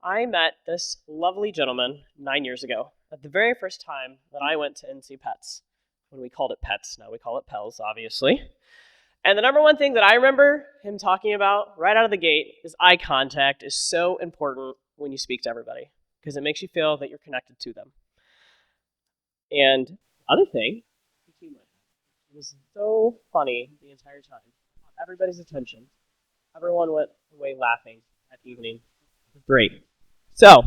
I met this lovely gentleman 9 years ago at the very first time that I went to NC Pets. When we called it Pets, now we call it Pels, obviously. And the number one thing that I remember him talking about right out of the gate is eye contact is so important when you speak to everybody because it makes you feel that you're connected to them. And the other thing, it was so funny the entire time. Everybody's attention. Everyone went away laughing that evening. It was great. So,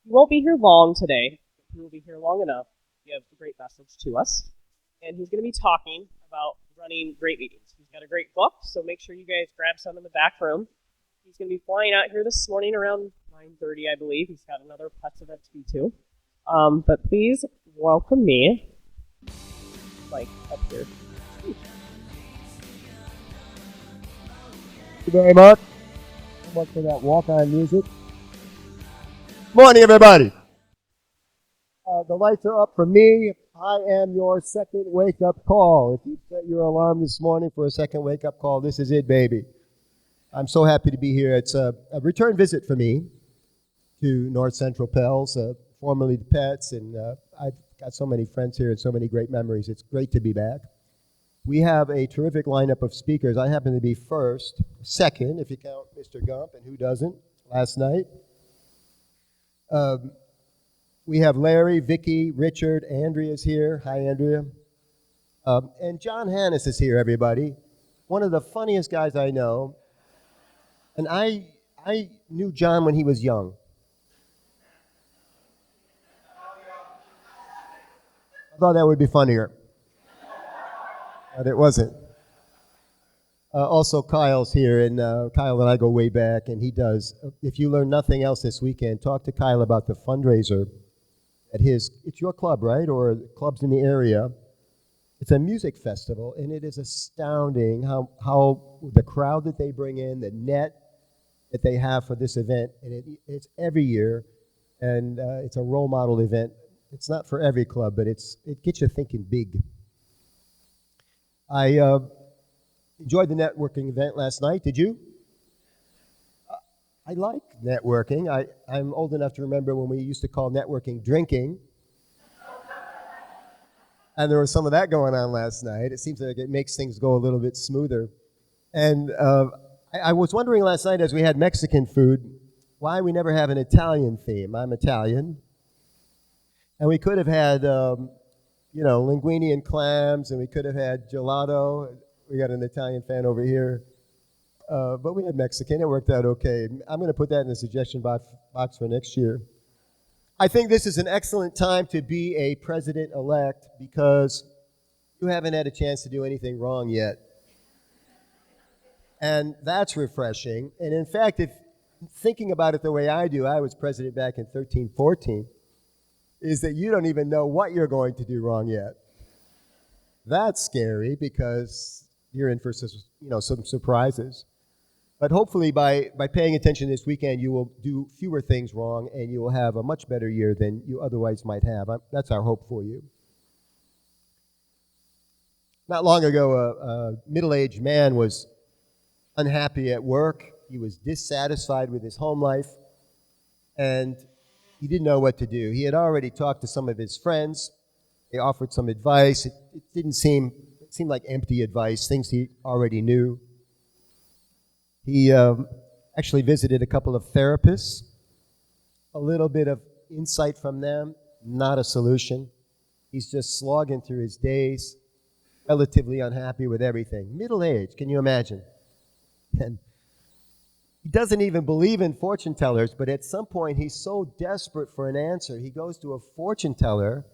he won't be here long today. He will be here long enough to give a great message to us. And he's going to be talking about running great meetings. He's got a great book, so make sure you guys grab some in the back room. He's going to be flying out here this morning around 9:30, I believe. He's got another Pets event to be to. But please welcome me, Mike, up here. Thank you very much. So much for that walk-on music. Morning, everybody. The lights are up for me. I am your second wake-up call. If you set your alarm this morning for a second wake-up call, this is it, baby. I'm so happy to be here. It's a return visit for me to North Central Pels, formerly the Pets, and I've got so many friends here and so many great memories. It's great to be back. We have a terrific lineup of speakers. I happen to be second, if you count Mr. Gump, and who doesn't, last night. We have Larry, Vicky, Richard, Andrea's here. Hi, Andrea. And John Hannes is here, everybody. One of the funniest guys I know. And I knew John when he was young. I thought that would be funnier. But it wasn't. Also, Kyle's here, and Kyle and I go way back, and he does. If you learn nothing else this weekend, talk to Kyle about the fundraiser at it's your club, right, or clubs in the area. It's a music festival, and it is astounding how the crowd that they bring in, the net that they have for this event, and it's every year, and it's a role model event. It's not for every club, but it gets you thinking big. I enjoyed the networking event last night. Did you? I like networking. I'm old enough to remember when we used to call networking drinking. And there was some of that going on last night. It seems like it makes things go a little bit smoother. And I was wondering last night as we had Mexican food, why we never have an Italian theme. I'm Italian. And we could have had, linguine and clams, and we could have had gelato. We got an Italian fan over here. But we had Mexican. It worked out okay. I'm going to put that in the suggestion box for next year. I think this is an excellent time to be a president-elect because you haven't had a chance to do anything wrong yet. And that's refreshing. And in fact, if thinking about it the way I do, I was president back in 13, 14, is that you don't even know what you're going to do wrong yet. That's scary because you're in for some surprises. But hopefully by paying attention this weekend, you will do fewer things wrong and you will have a much better year than you otherwise might have. That's our hope for you. Not long ago, a middle-aged man was unhappy at work. He was dissatisfied with his home life, and he didn't know what to do. He had already talked to some of his friends. They offered some advice. It seemed like empty advice, things he already knew. He actually visited a couple of therapists. A little bit of insight from them, not a solution. He's just slogging through his days, relatively unhappy with everything. Middle age, can you imagine? And he doesn't even believe in fortune tellers, but at some point he's so desperate for an answer, he goes to a fortune teller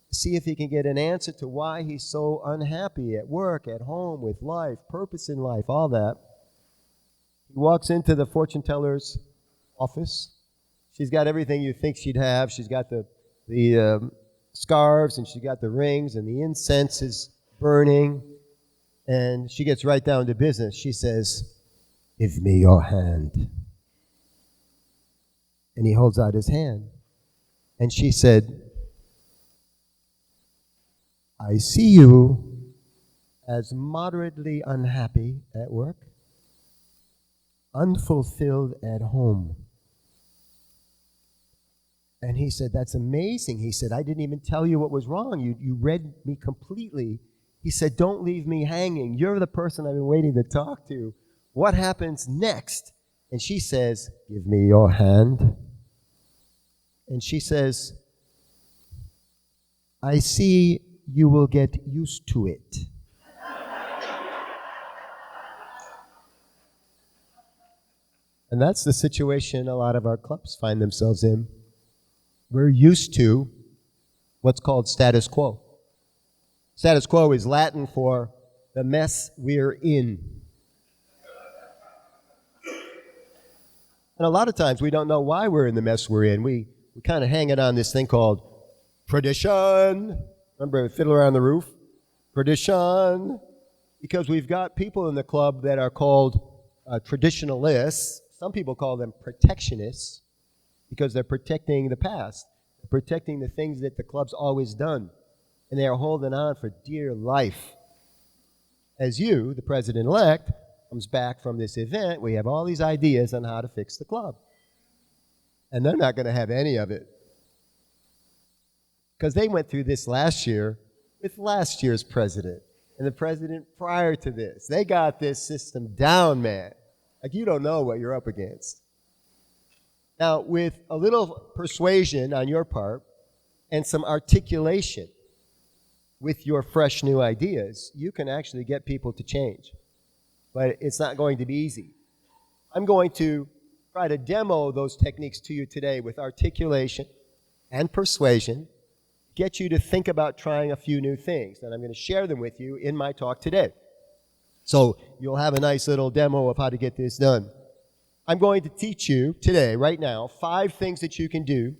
to see if he can get an answer to why he's so unhappy at work, at home, with life, purpose in life, all that. He walks into the fortune teller's office. She's got everything you think she'd have. She's got the scarves, and she's got the rings, and the incense is burning. And she gets right down to business. She says, "Give me your hand." And he holds out his hand. And she said, "I see you as moderately unhappy at work, unfulfilled at home, And he said, that's amazing. He said, I didn't even tell you what was wrong. You read me completely. He said, don't leave me hanging. You're the person I've been waiting to talk to. What happens next? And she says, give me your hand. And she says, I see you will get used to it. And that's the situation a lot of our clubs find themselves in. We're used to what's called status quo. Status quo is Latin for the mess we're in. And a lot of times we don't know why we're in the mess we're in. We kind of hang it on this thing called tradition. Remember Fiddler on the Roof? Tradition. Because we've got people in the club that are called traditionalists. Some people call them protectionists because they're protecting the past, protecting the things that the club's always done. And they are holding on for dear life. As you, the president-elect, comes back from this event, we have all these ideas on how to fix the club. And they're not going to have any of it. Because they went through this last year with last year's president and the president prior to this. They got this system down, man. Like you don't know what you're up against. Now, with a little persuasion on your part and some articulation with your fresh new ideas, you can actually get people to change. But it's not going to be easy. I'm going to try to demo those techniques to you today with articulation and persuasion, get you to think about trying a few new things. And I'm going to share them with you in my talk today. So you'll have a nice little demo of how to get this done. I'm going to teach you today, right now, 5 things that you can do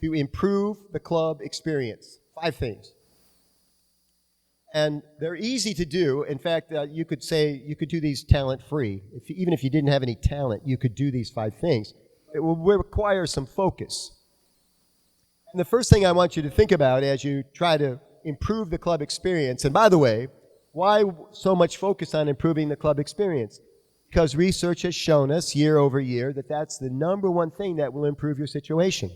to improve the club experience. 5 things. And they're easy to do. In fact, you could say you could do these talent-free. Even if you didn't have any talent, you could do these 5 things. It will require some focus. And the first thing I want you to think about as you try to improve the club experience, and by the way, why so much focus on improving the club experience? Because research has shown us year over year that that's the number one thing that will improve your situation.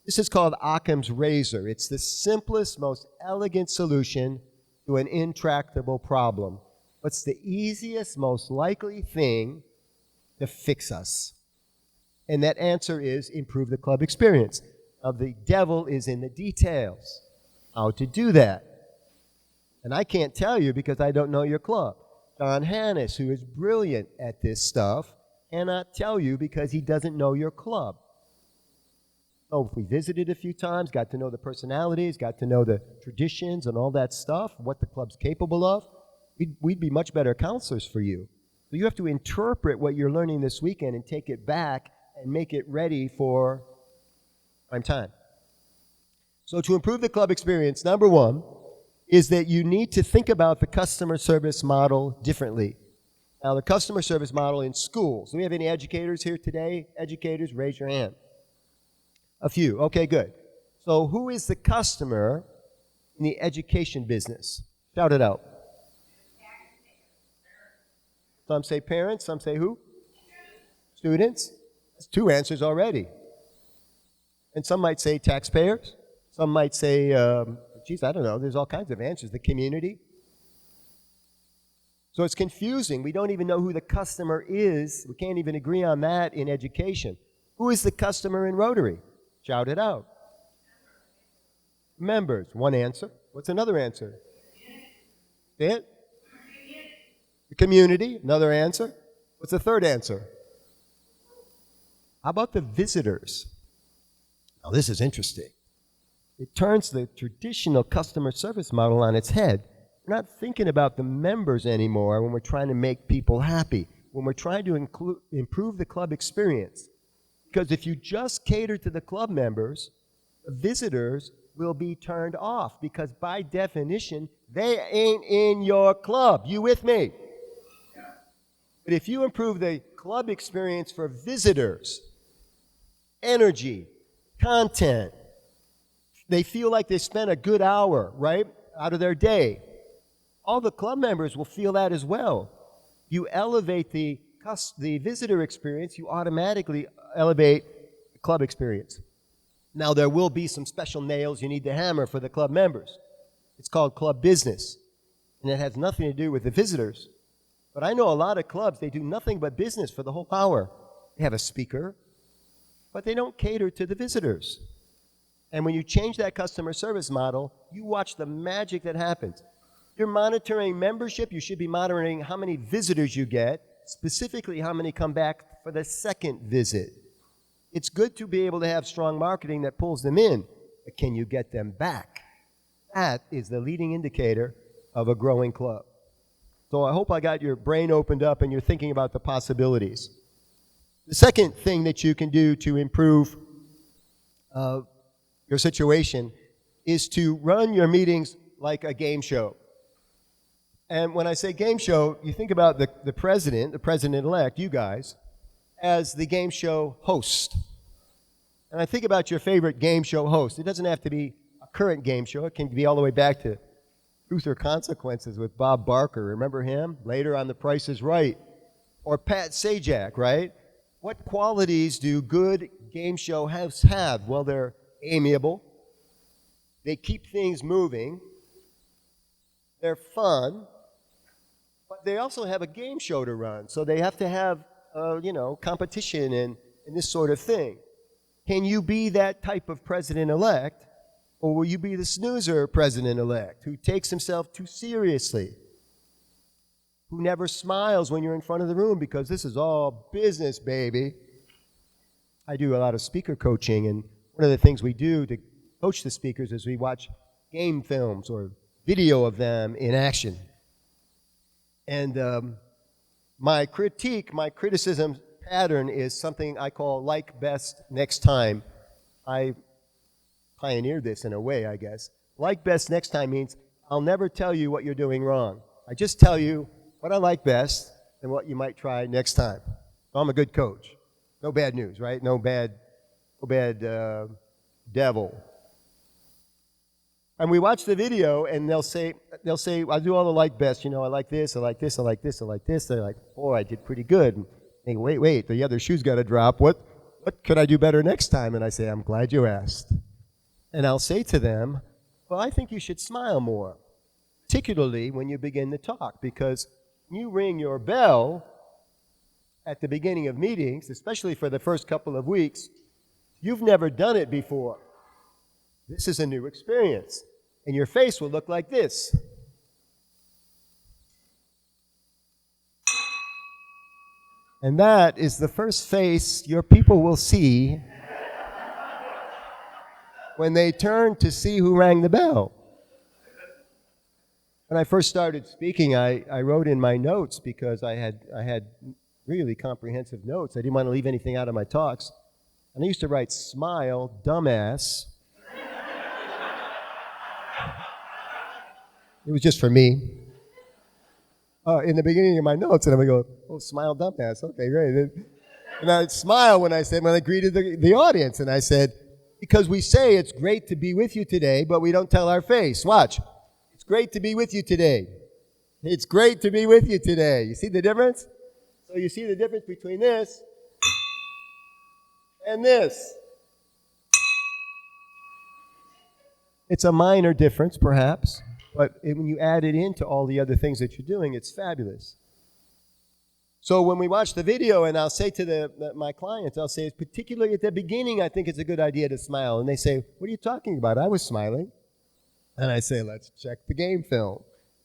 This is called Occam's razor. It's the simplest, most elegant solution to an intractable problem. What's the easiest, most likely thing to fix us? And that answer is improve the club experience. Now, the devil is in the details. How to do that. And I can't tell you because I don't know your club. Don Hannes, who is brilliant at this stuff, cannot tell you because he doesn't know your club. So if we visited a few times, got to know the personalities, got to know the traditions and all that stuff, what the club's capable of, we'd be much better counselors for you. So you have to interpret what you're learning this weekend and take it back and make it ready for prime time. So to improve the club experience, number 1 is that you need to think about the customer service model differently. Now, the customer service model in schools. Do we have any educators here today? Educators, raise your hand. A few. Okay, good. So who is the customer in the education business? Shout it out. Some say parents. Some say who? Students. That's 2 answers already. And some might say taxpayers. Some might say, geez, I don't know. There's all kinds of answers. The community. So it's confusing. We don't even know who the customer is. We can't even agree on that in education. Who is the customer in Rotary? Shout it out. Members. 1 answer. What's another answer? Say it. The community. Another answer. What's the third answer? How about the visitors? Now, this is interesting. It turns the traditional customer service model on its head. We're not thinking about the members anymore when we're trying to make people happy, when we're trying to improve the club experience. Because if you just cater to the club members, the visitors will be turned off because by definition, they ain't in your club. You with me? But if you improve the club experience for visitors, energy, content, they feel like they spent a good hour, right, out of their day. All the club members will feel that as well. You elevate the visitor experience, you automatically elevate the club experience. Now, there will be some special nails you need to hammer for the club members. It's called club business, and it has nothing to do with the visitors. But I know a lot of clubs, they do nothing but business for the whole hour. They have a speaker, but they don't cater to the visitors. And when you change that customer service model, you watch the magic that happens. You're monitoring membership, you should be monitoring how many visitors you get, specifically how many come back for the second visit. It's good to be able to have strong marketing that pulls them in, but can you get them back? That is the leading indicator of a growing club. So I hope I got your brain opened up and you're thinking about the possibilities. The second thing that you can do to improve your situation is to run your meetings like a game show. And when I say game show, you think about the president-elect, you guys, as the game show host. And I think about your favorite game show host. It doesn't have to be a current game show. It can be all the way back to Truth or Consequences with Bob Barker. Remember him? Later on The Price is Right. Or Pat Sajak, right? What qualities do good game show hosts have? Well, they're amiable. They keep things moving. They're fun. But they also have a game show to run. So they have to have, competition and this sort of thing. Can you be that type of president-elect? Or will you be the snoozer president-elect who takes himself too seriously, who never smiles when you're in front of the room because this is all business, baby? I do a lot of speaker coaching, and one of the things we do to coach the speakers is we watch game films or video of them in action. And my criticism pattern is something I call like best next time. I pioneered this in a way, I guess. Like best next time means I'll never tell you what you're doing wrong. I just tell you what I like best and what you might try next time. So I'm a good coach. No bad news, right? No bad devil. And we watch the video, and they'll say, I do all the like best. I like this, I like this, I like this, I like this. They're like, boy, I did pretty good. And they go, wait, the other shoe's got to drop. What could I do better next time? And I say, I'm glad you asked. And I'll say to them, well, I think you should smile more, particularly when you begin to talk, because you ring your bell at the beginning of meetings, especially for the first couple of weeks, you've never done it before. This is a new experience. And your face will look like this. And that is the first face your people will see when they turn to see who rang the bell. When I first started speaking, I wrote in my notes because I had really comprehensive notes. I didn't want to leave anything out of my talks. And I used to write, smile, dumbass. It was just for me. In the beginning of my notes, and I'm going to go, oh, smile, dumbass. Okay, great. And I'd smile when I greeted the audience. And I said, because we say it's great to be with you today, but we don't tell our face. Watch. It's great to be with you today. It's great to be with you today. You see the difference? So you see the difference between this and this. It's a minor difference, perhaps. But when you add it into all the other things that you're doing, it's fabulous. So when we watch the video, and I'll say to my clients, I'll say, particularly at the beginning, I think it's a good idea to smile. And they say, what are you talking about? I was smiling. And I say, let's check the game film.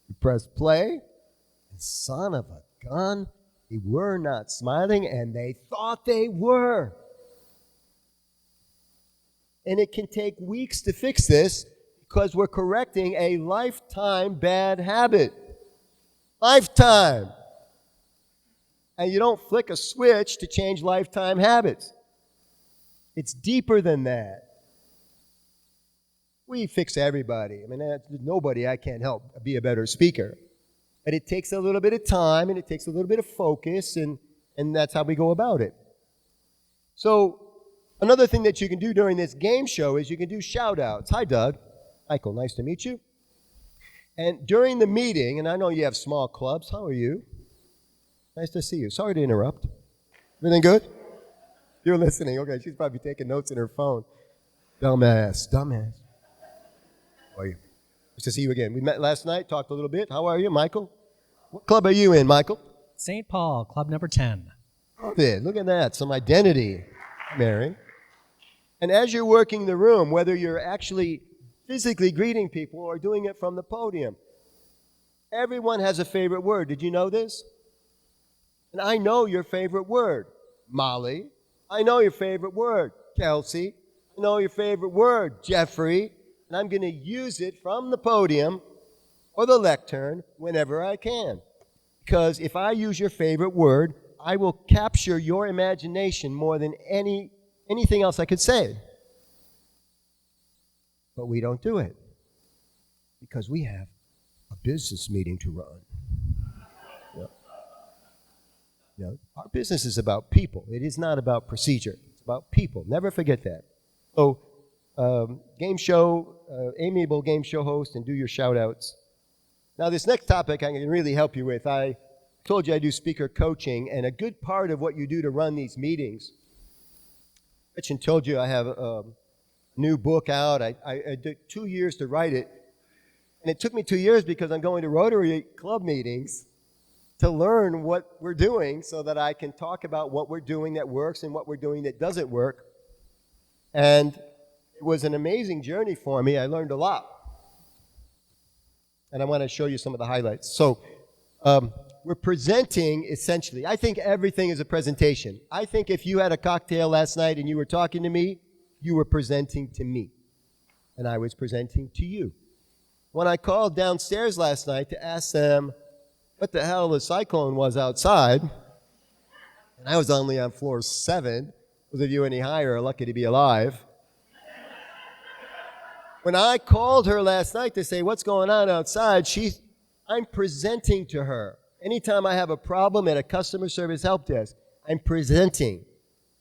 You press play, and son of a gun, they were not smiling, and they thought they were. And it can take weeks to fix this, because we're correcting a lifetime bad habit. Lifetime. And you don't flick a switch to change lifetime habits. It's deeper than that. We fix everybody. I mean, nobody I can't help be a better speaker. But it takes a little bit of time, and it takes a little bit of focus, and that's how we go about it. So another thing that you can do during this game show is you can do shout-outs. Hi, Doug. Michael, nice to meet you. And during the meeting, and I know you have small clubs. How are you? Nice to see you. Sorry to interrupt. Everything good? You're listening. Okay, she's probably taking notes in her phone. Dumbass. How are you? Nice to see you again. We met last night, talked a little bit. How are you, Michael? What club are you in, Michael? St. Paul, club number 10. Good. Look at that. Some identity, Mary. And as you're working the room, whether you're actually physically greeting people or doing it from the podium, everyone has a favorite word. Did you know this? And I know your favorite word, Molly. I know your favorite word, Kelsey. I know your favorite word, Jeffrey. And I'm going to use it from the podium or the lectern whenever I can. Because if I use your favorite word, I will capture your imagination more than anything else I could say. But we don't do it because we have a business meeting to run. Our business is about people. It is not about procedure. It's about people. Never forget that. So, amiable game show host, and do your shout-outs. Now, this next topic I can really help you with. I told you I do speaker coaching, and a good part of what you do to run these meetings, Richard told you I have a new book out. I took 2 years to write it, and it took me 2 years because I'm going to Rotary Club meetings to learn what we're doing so that I can talk about what we're doing that works and what we're doing that doesn't work. And it was an amazing journey for me. I learned a lot. And I want to show you some of the highlights. So we're presenting, essentially. I think everything is a presentation. I think if you had a cocktail last night and you were talking to me, you were presenting to me. And I was presenting to you. When I called downstairs last night to ask them what the hell the cyclone was outside, and I was only on floor 7. Those of you any higher are lucky to be alive. When I called her last night to say what's going on outside, I'm presenting to her. Anytime I have a problem at a customer service help desk, I'm presenting.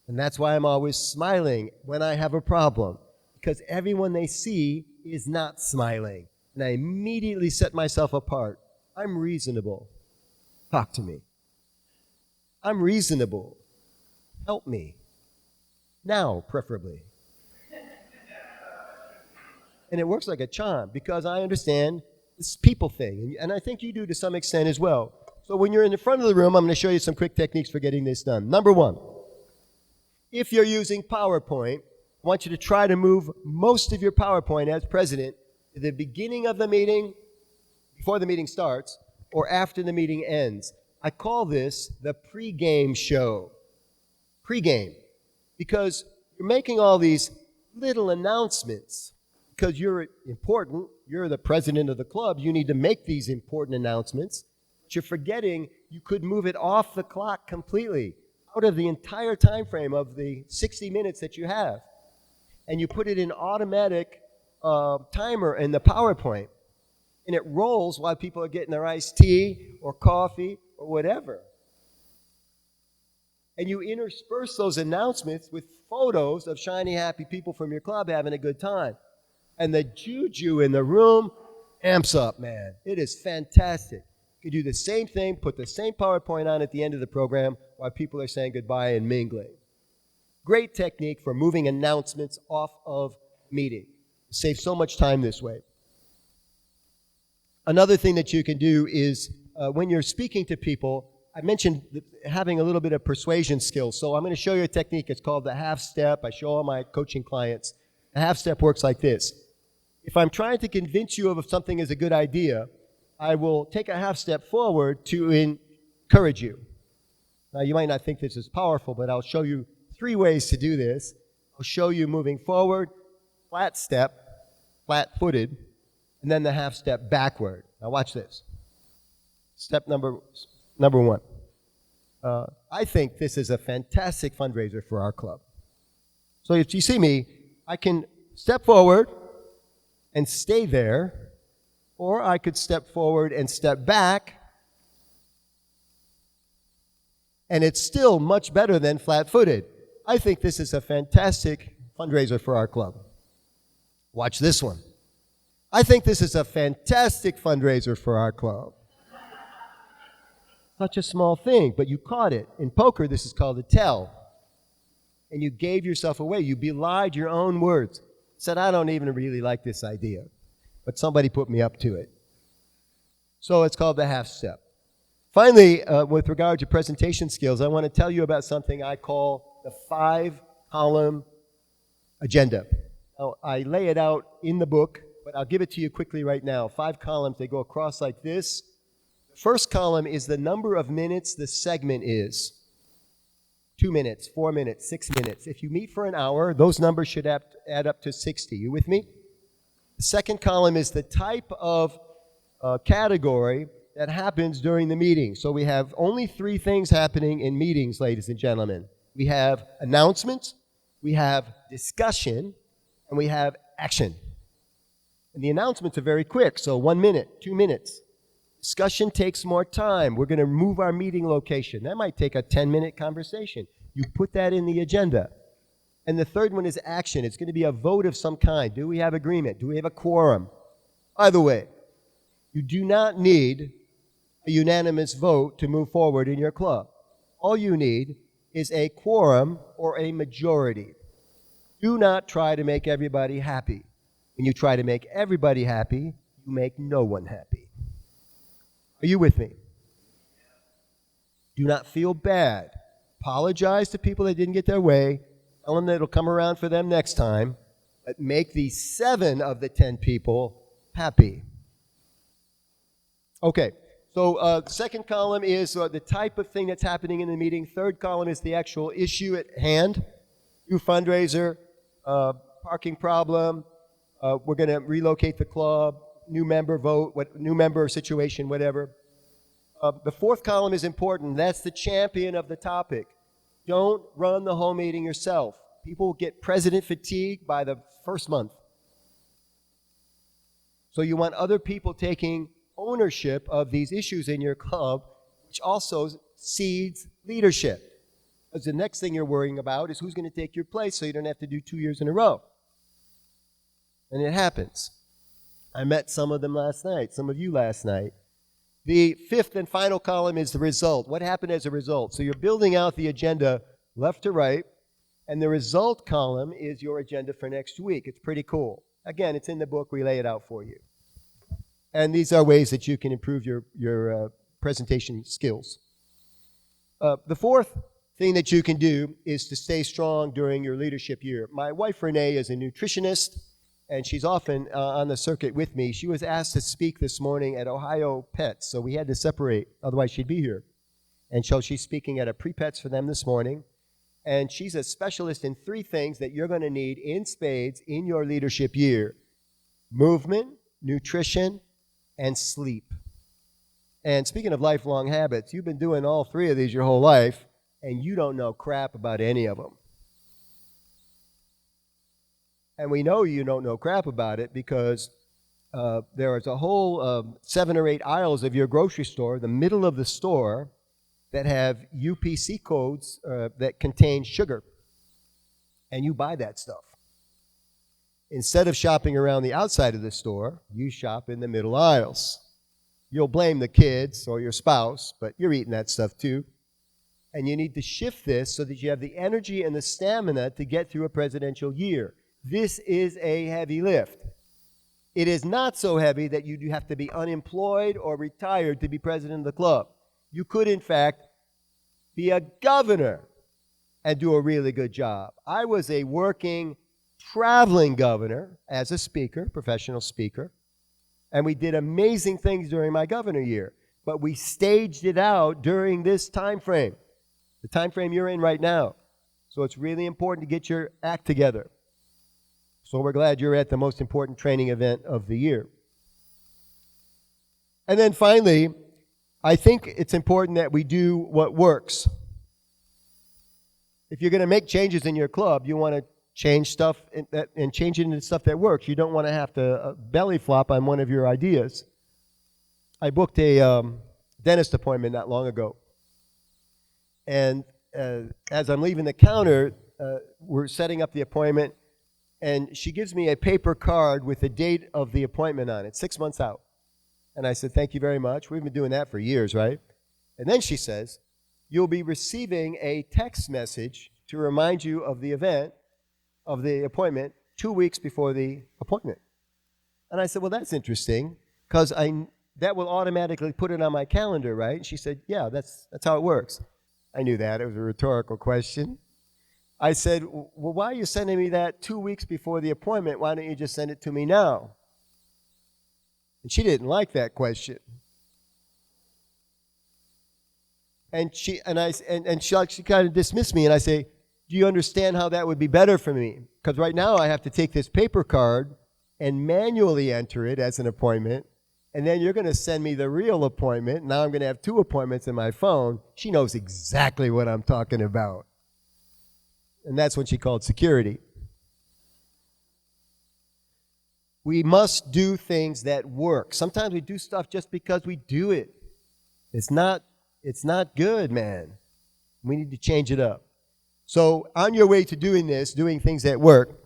And that's why I'm always smiling when I have a problem, because everyone they see is not smiling. And I immediately set myself apart. I'm reasonable. Talk to me. I'm reasonable. Help me. Now, preferably. And it works like a charm because I understand this people thing. And I think you do to some extent as well. So when you're in the front of the room, I'm going to show you some quick techniques for getting this done. Number 1, if you're using PowerPoint, I want you to try to move most of your PowerPoint as president to the beginning of the meeting, before the meeting starts, or after the meeting ends. I call this the pre-game show. Pre-game. Because you're making all these little announcements. Because you're important, you're the president of the club, you need to make these important announcements. But you're forgetting you could move it off the clock completely, out of the entire time frame of the 60 minutes that you have. And you put it in automatic timer in the PowerPoint. And it rolls while people are getting their iced tea or coffee or whatever. And you intersperse those announcements with photos of shiny, happy people from your club having a good time. And the juju in the room amps up, man. It is fantastic. You can do the same thing, put the same PowerPoint on at the end of the program while people are saying goodbye and mingling. Great technique for moving announcements off of meeting. Save so much time this way. Another thing that you can do is when you're speaking to people, I mentioned having a little bit of persuasion skills. So I'm going to show you a technique. It's called the half step. I show all my coaching clients. The half step works like this. If I'm trying to convince you of something is a good idea, I will take a half step forward to encourage you. Now, you might not think this is powerful, but I'll show you 3 ways to do this. I'll show you moving forward, flat step, flat-footed, and then the half step backward. Now watch this. Step number 1. I think this is a fantastic fundraiser for our club. So if you see me, I can step forward and stay there, or I could step forward and step back, and it's still much better than flat-footed. I think this is a fantastic fundraiser for our club. Watch this one. I think this is a fantastic fundraiser for our club. Such a small thing, but you caught it. In poker, this is called a tell. And you gave yourself away. You belied your own words. Said, I don't even really like this idea, but somebody put me up to it. So it's called the half step. Finally, with regard to presentation skills, I want to tell you about something I call the 5-column agenda. Now, I lay it out in the book, but I'll give it to you quickly right now. 5 columns, they go across like this. The first column is the number of minutes the segment is. 2 minutes, 4 minutes, 6 minutes. If you meet for an hour, those numbers should add up to 60. You with me? The second column is the type of category that happens during the meeting. So we have only 3 things happening in meetings, ladies and gentlemen. We have announcements, we have discussion, and we have action. And the announcements are very quick, so 1 minute, 2 minutes. Discussion takes more time. We're going to move our meeting location. That might take a 10-minute conversation. You put that in the agenda. And the third one is action. It's going to be a vote of some kind. Do we have agreement? Do we have a quorum? By the way, you do not need a unanimous vote to move forward in your club. All you need is a quorum or a majority. Do not try to make everybody happy. When you try to make everybody happy, you make no one happy. Are you with me? Do not feel bad. Apologize to people that didn't get their way. Tell them that it'll come around for them next time. But make the 7 of the 10 people happy. Okay, so the second column is the type of thing that's happening in the meeting. Third column is the actual issue at hand. New fundraiser, parking problem, we're going to relocate the club, new member vote, new member situation, whatever. The fourth column is important. That's the champion of the topic. Don't run the whole meeting yourself. People get president fatigue by the first month. So you want other people taking ownership of these issues in your club, which also seeds leadership. Because the next thing you're worrying about is who's going to take your place so you don't have to do 2 years in a row. And it happens. I met some of them last night, some of you last night. The fifth and final column is the result. What happened as a result? So you're building out the agenda left to right, and the result column is your agenda for next week. It's pretty cool. Again, it's in the book. We lay it out for you. And these are ways that you can improve your presentation skills. The fourth thing that you can do is to stay strong during your leadership year. My wife, Renee, is a nutritionist, and she's often on the circuit with me. She was asked to speak this morning at Ohio Pets, so we had to separate, otherwise she'd be here. And so she's speaking at a pre-Pets for them this morning, and she's a specialist in 3 things that you're going to need in spades in your leadership year: movement, nutrition, and sleep. And speaking of lifelong habits, you've been doing all 3 of these your whole life, and you don't know crap about any of them. And we know you don't know crap about it because there is a whole 7 or 8 aisles of your grocery store, the middle of the store, that have UPC codes that contain sugar. And you buy that stuff. Instead of shopping around the outside of the store, you shop in the middle aisles. You'll blame the kids or your spouse, but you're eating that stuff too. And you need to shift this so that you have the energy and the stamina to get through a presidential year. This is a heavy lift. It is not so heavy that you have to be unemployed or retired to be president of the club. You could, in fact, be a governor and do a really good job. I was a working, traveling governor as a speaker, professional speaker, and we did amazing things during my governor year. But we staged it out during this time frame, the time frame you're in right now. So it's really important to get your act together. So we're glad you're at the most important training event of the year. And then finally, I think it's important that we do what works. If you're going to make changes in your club, you want to change stuff and change it into stuff that works. You don't want to have to belly flop on one of your ideas. I booked a dentist appointment not long ago. And as I'm leaving the counter, we're setting up the appointment, and she gives me a paper card with the date of the appointment on it, 6 months out. And I said, thank you very much. We've been doing that for years, right? And then she says, you'll be receiving a text message to remind you of the event, of the appointment, 2 weeks before the appointment. And I said, well, that's interesting, because that will automatically put it on my calendar, right? And she said, yeah, that's how it works. I knew that. It was a rhetorical question. I said, well, why are you sending me that 2 weeks before the appointment? Why don't you just send it to me now? And she didn't like that question. And she kind of dismissed me, and I say, do you understand how that would be better for me? Because right now I have to take this paper card and manually enter it as an appointment, and then you're going to send me the real appointment. Now I'm going to have 2 appointments in my phone. She knows exactly what I'm talking about. And that's when she called security. We must do things that work. Sometimes we do stuff just because we do it. It's not good, man. We need to change it up. So on your way to doing this, doing things that work,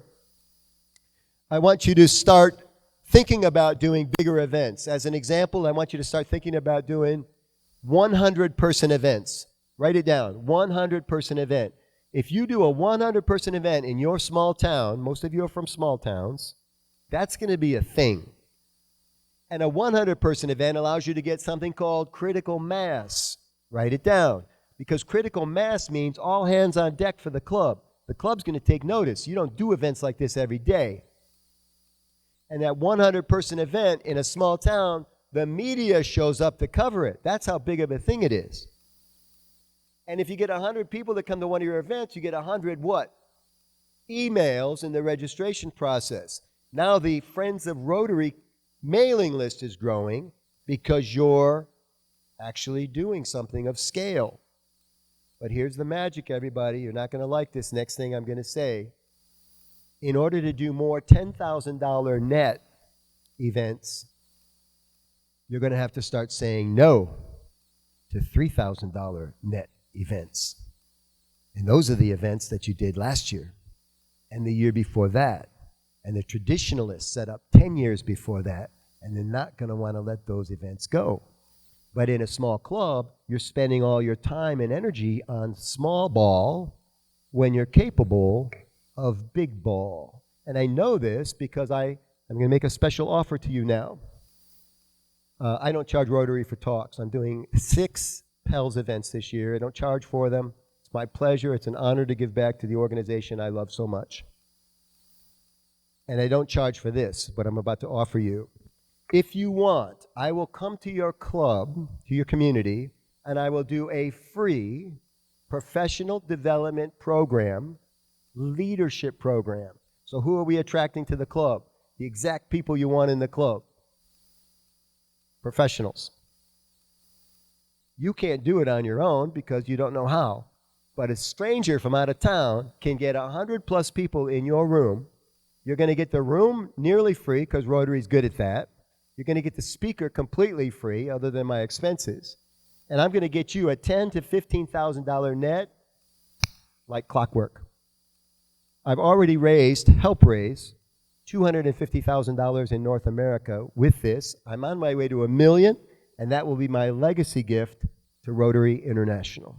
I want you to start thinking about doing bigger events. As an example, I want you to start thinking about doing 100-person events. Write it down, 100-person event. If you do a 100-person event in your small town, most of you are from small towns, that's going to be a thing. And a 100-person event allows you to get something called critical mass. Write it down. Because critical mass means all hands on deck for the club. The club's going to take notice. You don't do events like this every day. And that 100-person event in a small town, the media shows up to cover it. That's how big of a thing it is. And if you get 100 people that come to one of your events, you get 100 what? Emails in the registration process. Now the Friends of Rotary mailing list is growing because you're actually doing something of scale. But here's the magic, everybody. You're not going to like this next thing I'm going to say. In order to do more $10,000 net events, you're going to have to start saying no to $3,000 net events. And those are the events that you did last year and the year before that. And the traditionalists set up 10 years before that, and they're not going to want to let those events go. But in a small club, you're spending all your time and energy on small ball when you're capable of big ball. And I know this because I'm going to make a special offer to you now. I don't charge Rotary for talks. I'm doing 6 Pels events this year. I don't charge for them. It's my pleasure. It's an honor to give back to the organization I love so much. And I don't charge for this, what I'm about to offer you. If you want, I will come to your club, to your community, and I will do a free professional development program, leadership program. So who are we attracting to the club? The exact people you want in the club. Professionals. You can't do it on your own because you don't know how. But a stranger from out of town can get 100+ people in your room. You're going to get the room nearly free because Rotary's good at that. You're going to get the speaker completely free other than my expenses. And I'm going to get you a $10,000 to $15,000 net like clockwork. I've already helped raise $250,000 in North America with this. I'm on my way to $1 million, and that will be my legacy gift to Rotary International.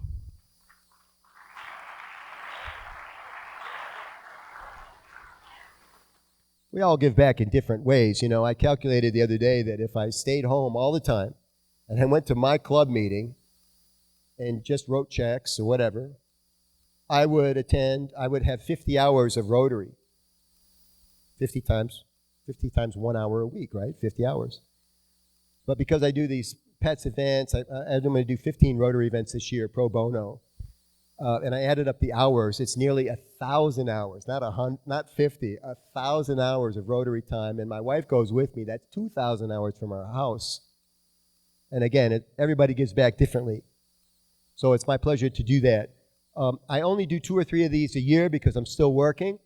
We all give back in different ways. You know, I calculated the other day that if I stayed home all the time and I went to my club meeting and just wrote checks or whatever, I would have 50 hours of Rotary. 50 times 1 hour a week, right? 50 hours. But because I do these pets events, I'm going to do 15 Rotary events this year, pro bono. And I added up the hours. It's nearly 1,000 hours, not 50, 1,000 hours of Rotary time. And my wife goes with me. That's 2,000 hours from our house. And again, everybody gives back differently. So it's my pleasure to do that. I only do 2 or 3 of these a year because I'm still working.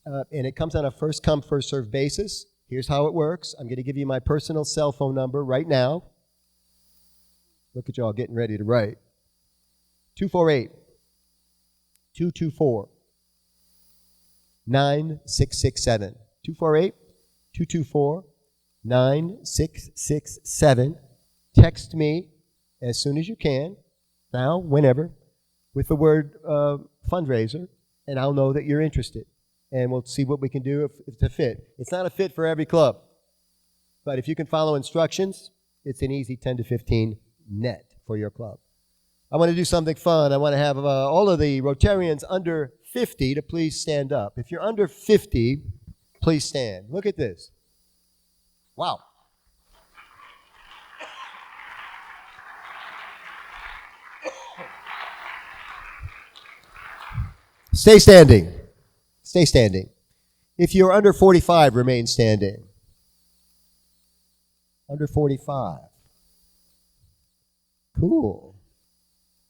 And it comes on a first-come, first-served basis. Here's how it works. I'm going to give you my personal cell phone number right now. Look at y'all getting ready to write. 248-224-9667. 248-224-9667. Text me as soon as you can, now, whenever, with the word fundraiser, and I'll know that you're interested. and we'll see what we can do if it's a fit. It's not a fit for every club, but if you can follow instructions, it's an easy 10 to 15 net for your club. I want to do something fun. I want to have all of the Rotarians under 50 to please stand up. If you're under 50, please stand. Look at this. Wow. Stay standing. Stay standing. If you're under 45, remain standing. Under 45. Cool.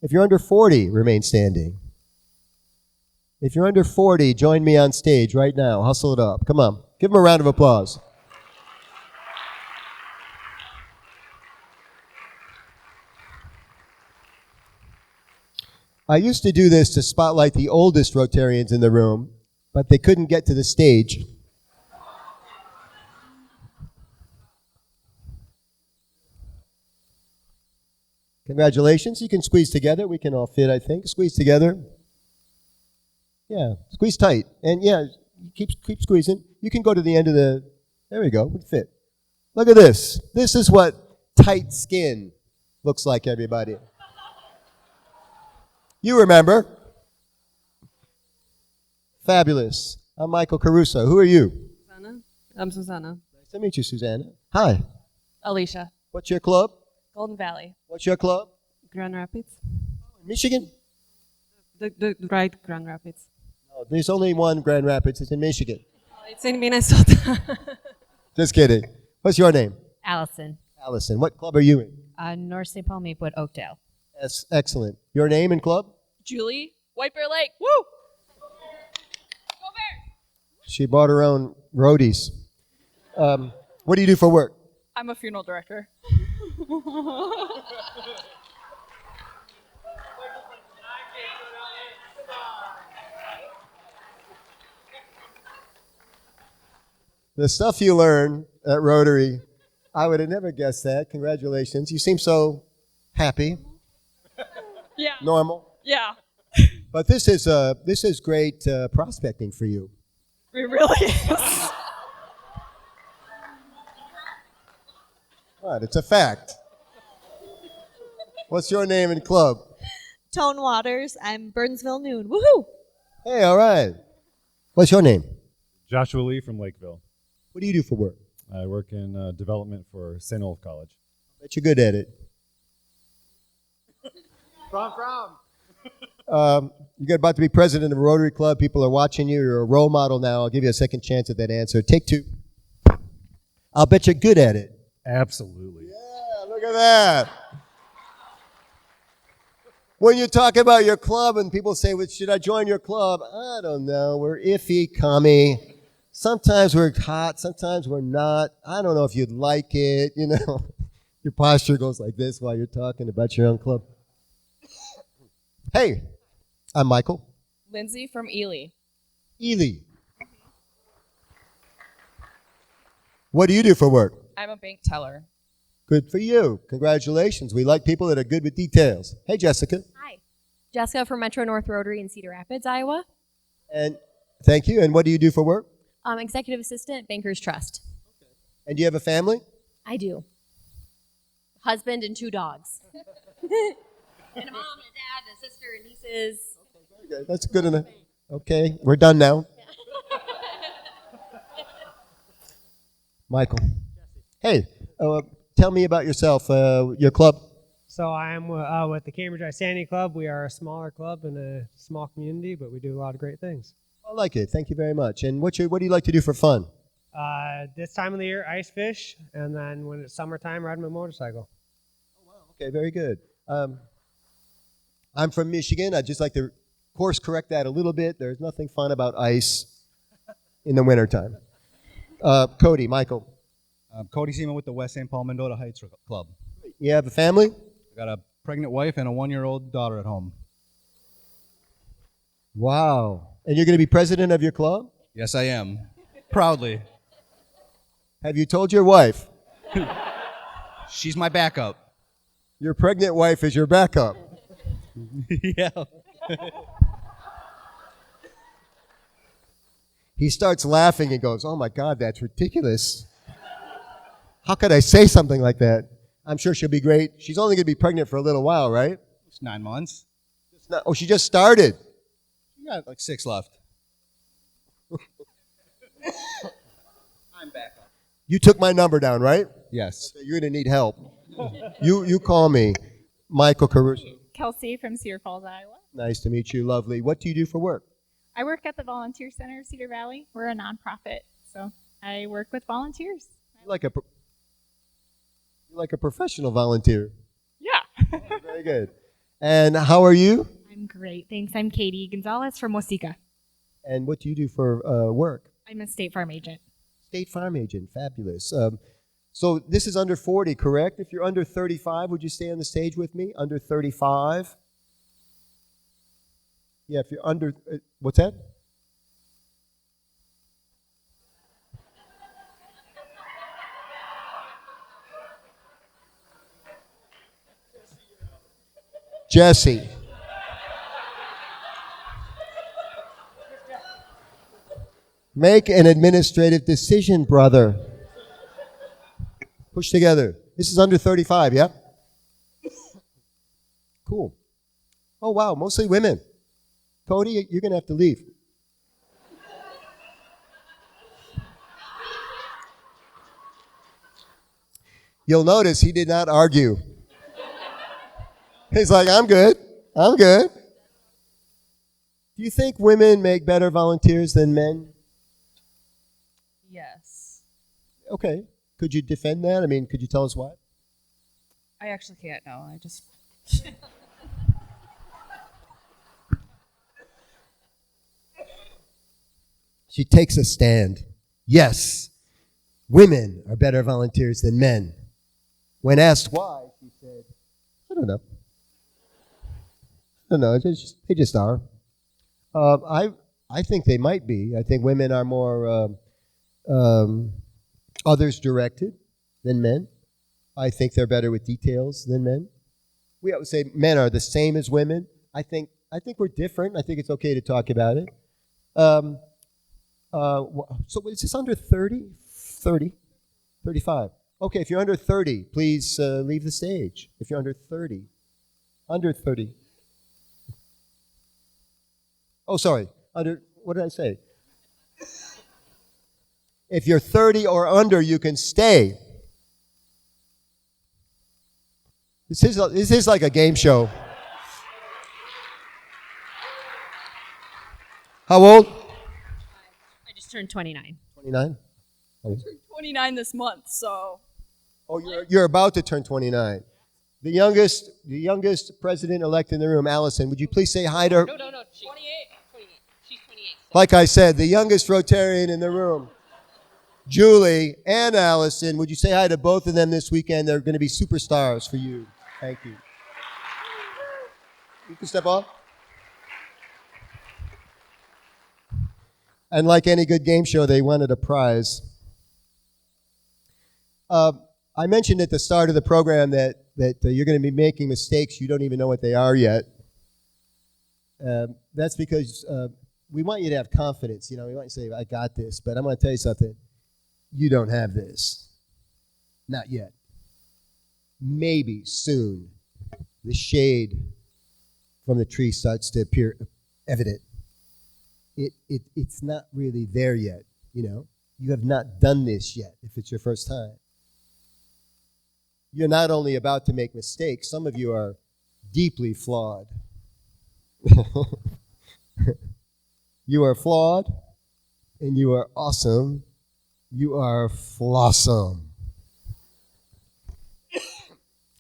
If you're under 40, remain standing. If you're under 40, join me on stage right now. Hustle it up. Come on. Give them a round of applause. I used to do this to spotlight the oldest Rotarians in the room, but they couldn't get to the stage. Congratulations. You can squeeze together. We can all fit, I think. Squeeze together. Yeah, squeeze tight. And yeah, keep squeezing. You can go to the end of the... There we go. We fit. Look at this. This is what tight skin looks like, everybody. You remember. Fabulous. I'm Michael Caruso. Who are you? Susanna. I'm Susanna. Nice to meet you, Susanna. Hi. Alicia. What's your club? Golden Valley. What's your club? Grand Rapids. Michigan? The right Grand Rapids. No, there's only one Grand Rapids. It's in Michigan. It's in Minnesota. Just kidding. What's your name? Allison. Allison. What club are you in? North St. Paul, Maplewood, Oakdale. Yes, excellent. Your name and club? Julie. White Bear Lake. Woo! Go Bears! She bought her own roadies. What do you do for work? I'm a funeral director. The stuff you learn at Rotary, I would have never guessed that. Congratulations. You seem so happy, Yeah. normal. Yeah. But this is great prospecting for you. It really is. Right, it's a fact. What's your name and club? Tone Waters. I'm Burnsville Noon. Woohoo! Hey, all right. What's your name? Joshua Lee from Lakeville. What do you do for work? I work in development for St. Olaf College. Bet you're good at it. You're about to be president of a Rotary Club. People are watching you. You're a role model now. I'll give you a second chance at that answer. Take two. I'll bet you're good at it. Absolutely. Yeah, look at that. When you talk about your club and people say, well, should I join your club? I don't know. We're iffy, commie. Sometimes we're hot. Sometimes we're not. I don't know if you'd like it. You know, your posture goes like this while you're talking about your own club. Hey, I'm Michael. Lindsay from Ely. Ely. What do you do for work? I'm a bank teller. Good for you. Congratulations. We like people that are good with details. Hey, Jessica. Hi. Jessica from Metro North Rotary in Cedar Rapids, Iowa. And thank you. And what do you do for work? Executive Assistant, Bankers Trust. And do you have a family? I do. Husband and 2 dogs. And a mom and a dad and a sister and nieces. Okay, that's good enough. Okay, we're done now. Michael. Hey, tell me about yourself, your club. So I am with the Cambridge Ice Standing Club. We are a smaller club in a small community, but we do a lot of great things. I like it. Thank you very much. And what do you like to do for fun? This time of the year, ice fish, and then when it's summertime, ride my motorcycle. Oh, wow. Okay, very good. I'm from Michigan. I'd just like to course correct that a little bit. There's nothing fun about ice in the wintertime. Cody, Michael. Cody Seaman with the West St. Paul Mendota Heights Club. You have a family? I got a pregnant wife and a 1-year-old daughter at home. Wow. And you're going to be president of your club? Yes, I am. Proudly. Have you told your wife? She's my backup. Your pregnant wife is your backup. Yeah. He starts laughing and goes, "Oh my God, that's ridiculous. How could I say something like that?" I'm sure she'll be great. She's only going to be pregnant for a little while, right? It's 9 months. Oh, she just started. You got like 6 left. I'm back up. You took my number down, right? Yes. You're going to need help. You call me. Michael Caruso. Kelsey from Cedar Falls, Iowa. Nice to meet you. Lovely. What do you do for work? I work at the Volunteer Center of Cedar Valley. We're a nonprofit, so I work with volunteers. You're like a professional volunteer. Yeah. Very good. And how are you? I'm great, thanks. I'm Katie Gonzalez from Waseca. And what do you do for work? I'm a State Farm agent. State Farm agent. Fabulous. So this is under 40, correct? If you're under 35, would you stay on the stage with me? Under 35? Yeah, if you're under, what's that? Jesse. Make an administrative decision, brother. Push together. This is under 35, yeah? Cool. Oh, wow, mostly women. Cody, you're going to have to leave. You'll notice he did not argue. He's like, I'm good. I'm good. Do you think women make better volunteers than men? Yes. Okay. Could you defend that? I mean, could you tell us why? I actually can't, no. I just... She takes a stand. Yes, women are better volunteers than men. When asked why, she said, I don't know. I don't know. They just are. I think they might be. I think women are more others directed than men. I think they're better with details than men. We always say men are the same as women. I think we're different. I think it's okay to talk about it. So is this under 30? 30? 35. Okay, if you're under 30, please leave the stage. If you're under 30. Under 30. Oh, sorry. What did I say? If you're 30 or under, you can stay. This is like a game show. How old? I just turned 29. 29? I turned 29 this month, so. Oh, you're about to turn 29. The youngest president-elect in the room, Allison, would you please say hi to her? No. 28. She's 28. Like I said, the youngest Rotarian in the room, Julie and Allison, would you say hi to both of them this weekend? They're going to be superstars for you. Thank you. You can step off. And like any good game show, they wanted a prize. I mentioned at the start of the program that you're going to be making mistakes. You don't even know what they are yet. That's because we want you to have confidence. You know, we want you to say, I got this. But I'm going to tell you something. You don't have this. Not yet. Maybe soon the shade from the tree starts to appear evident. It's not really there yet, you know. You have not done this yet if it's your first time. You're not only about to make mistakes, some of you are deeply flawed. You are flawed, and you are awesome. You are flawsome.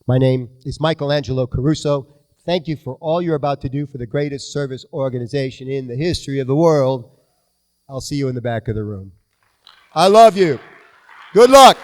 My name is Michael Angelo Caruso. Thank you for all you're about to do for the greatest service organization in the history of the world. I'll see you in the back of the room. I love you. Good luck.